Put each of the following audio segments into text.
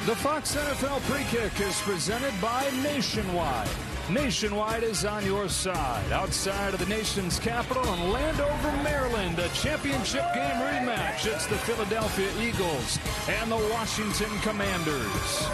The Fox NFL Pre-Kick is presented by Nationwide. Nationwide is on your side. Outside of the nation's capital in Landover, Maryland, a championship game rematch. It's the Philadelphia Eagles and the Washington Commanders.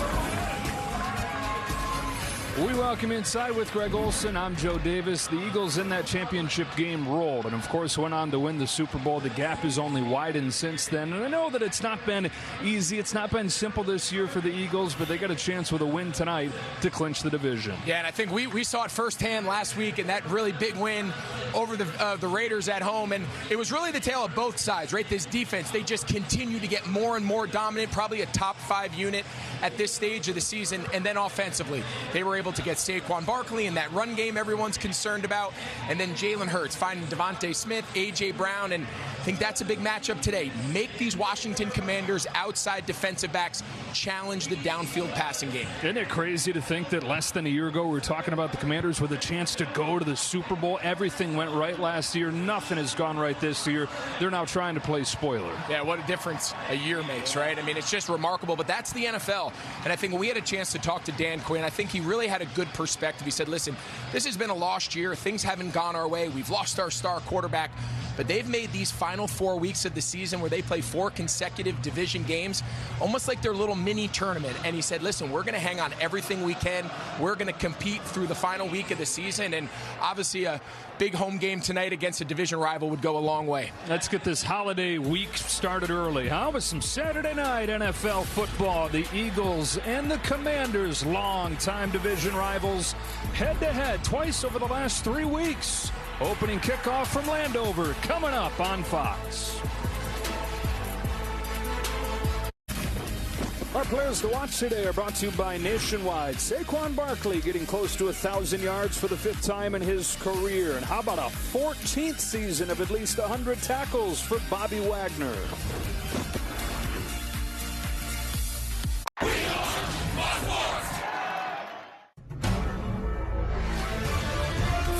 We welcome inside with Greg Olson. I'm Joe Davis. The Eagles in that championship game rolled and, of course, went on to win the Super Bowl. The gap has only widened since then. And I know that it's not been easy. It's not been simple this year for the Eagles, but they got a chance with a win tonight to clinch the division. Yeah, and I think we saw it firsthand last week in that really big win over the Raiders at home. And it was really the tale of both sides, right? This defense, they just continue to get more and more dominant, probably a top 5 unit at this stage of the season. And then offensively, they were able to get Saquon Barkley in that run game everyone's concerned about, and then Jalen Hurts finding Devontae Smith, A.J. Brown, and I think that's a big matchup today. Make these Washington Commanders outside defensive backs challenge the downfield passing game. Isn't it crazy to think that less than a year ago we were talking about the Commanders with a chance to go to the Super Bowl? Everything went right last year. Nothing has gone right this year. They're now trying to play spoiler. Yeah, what a difference a year makes, right? I mean, it's just remarkable, but that's the NFL. And I think we had a chance to talk to Dan Quinn. I think he really had a good perspective. He said, listen, this has been a lost year. Things haven't gone our way. We've lost our star quarterback. But they've made these final 4 weeks of the season where they play 4 consecutive division games, almost like their little mini tournament. And he said, listen, we're going to hang on everything we can. We're going to compete through the final week of the season. And obviously a big home game tonight against a division rival would go a long way. Let's get this holiday week started early. How about some Saturday night NFL football? The Eagles and the Commanders, long-time division rivals, head-to-head twice over the last 3 weeks. Opening kickoff from Landover coming up on Fox. Our players to watch today are brought to you by Nationwide. Saquon Barkley getting close to 1,000 yards for the 5th time in his career. And how about a 14th season of at least 100 tackles for Bobby Wagner?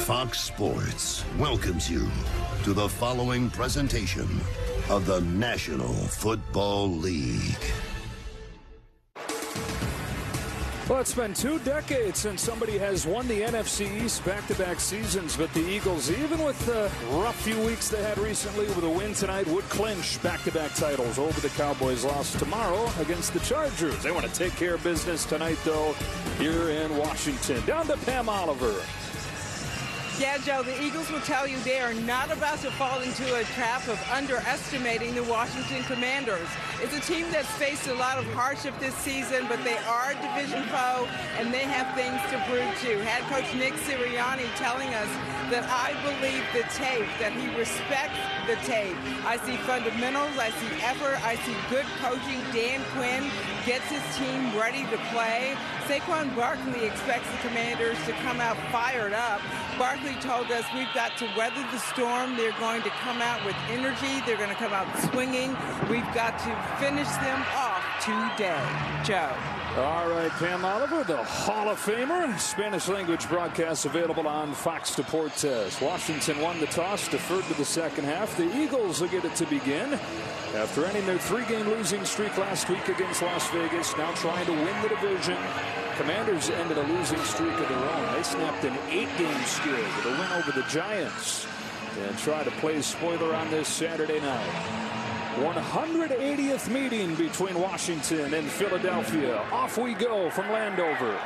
Fox Sports welcomes you to the following presentation of the National Football League. Well, it's been 2 decades since somebody has won the NFC East back-to-back seasons, but the Eagles, even with the rough few weeks they had recently with a win tonight, would clinch back-to-back titles over the Cowboys. Lost tomorrow against the Chargers. They want to take care of business tonight, though, here in Washington. Down to Pam Oliver. Yeah, Joe, the Eagles will tell you they are not about to fall into a trap of underestimating the Washington Commanders. It's a team that's faced a lot of hardship this season, but they are a division foe, and they have things to prove, too. Head coach Nick Sirianni telling us that I believe the tape, that he respects the tape. I see fundamentals, I see effort, I see good coaching. Dan Quinn gets his team ready to play. Saquon Barkley expects the Commanders to come out fired up. Barkley told us we've got to weather the storm. They're going to come out with energy. They're going to come out swinging. We've got to finish them off today. Joe. All right, Pam Oliver, the Hall of Famer. Spanish language broadcast available on Fox Deportes. Washington won the toss, deferred to the second half. The Eagles will get it to begin. After ending their 3-game losing streak last week against Las Vegas, now trying to win the division. Commanders ended a losing streak of their own. They snapped an 8-game skid with a win over the Giants and try to play spoiler on this Saturday night. 180th meeting between Washington and Philadelphia. Off we go from Landover.